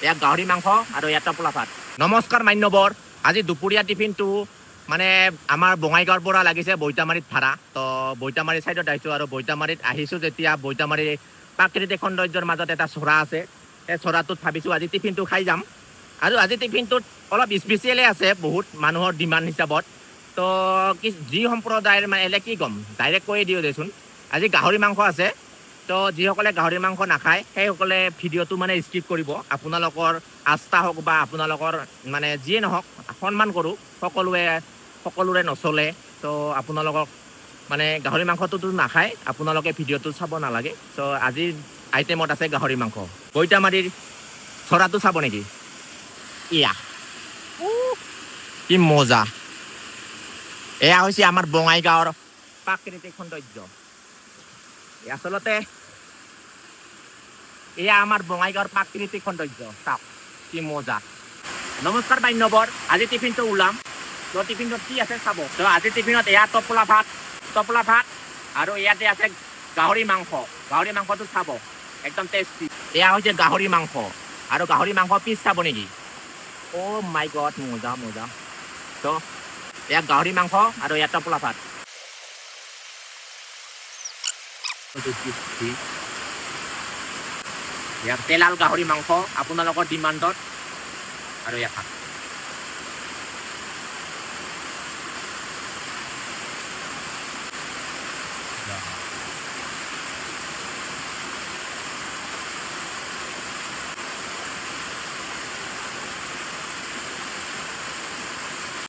এয়া গাহৰি মাংস আৰু ইয়াত টোপোলা ভাত। নমস্কাৰ মান্যবৰ, আজি দুপৰীয়া টিফিনটো মানে আমাৰ বঙাইগাঁৱৰ পৰা লাগিছে বৈতামাৰীত ভাড়া। তো বৈতামাৰী ছাইডত আহিছোঁ আৰু বৈতামাৰীত আহিছোঁ যেতিয়া বৈতামাৰী প্ৰাকৃতিক সৌন্দৰ্যৰ মাজত এটা চৰা আছে। সেই চৰাটোত ভাবিছোঁ আজি টিফিনটো খাই যাম। আৰু আজি টিফিনটোত অলপ স্পেচিয়েলেই আছে, বহুত মানুহৰ ডিমাণ্ড হিচাপত। তো যি সম্প্ৰদায়ৰ মানে কি ক'ম, ডাইৰেক্ট কৈয়ে দিওঁ দেচোন। আজি গাহৰি মাংস আছে। তো যিসকলে গাহৰি মাংস নাখায় সেইসকলে ভিডিঅ'টো মানে স্কিপ কৰিব। আপোনালোকৰ আস্থা হওক বা আপোনালোকৰ মানে যিয়ে নহওক সন্মান কৰোঁ, সকলোৰে নচলে। তো আপোনালোকক মানে গাহৰি মাংসটোতো নাখায়, আপোনালোকে ভিডিঅ'টো চাব নালাগে। তো আজিৰ আইটেমত আছে গাহৰি মাংস। বৈতামাৰীৰ চৰাটো চাব নেকি? ইয়া কি মজা! এয়া হৈছে আমাৰ বঙাইগাঁৱৰ প্ৰাকৃতিক সৌন্দৰ্য। আচলতে এয়া আমাৰ বঙাইগাঁৱৰ প্ৰাকৃতিক সৌন্দৰ্য। চাওক কি মজা। নমস্কাৰ মান্যবৰ, আজি টিফিনটো ওলাম। তো টিফিনটোত কি আছে চাব। তো আজি টিফিনত এয়া টোপোলা ভাত আৰু ইয়াতে আছে গাহৰি মাংস। গাহৰি মাংসটো চাব, একদম টেষ্টি। এয়া হৈছে গাহৰি মাংস আৰু গাহৰি মাংস পিচ চাব নেকি? অ' মাই গড, মজা। তো এয়া গাহৰি মাংস আৰু এয়া টোপোলা ভাত। ইয়াত তেলাল গাহৰি মাংস আপোনালোকৰ ডিমাণ্ডত আৰু ইয়াত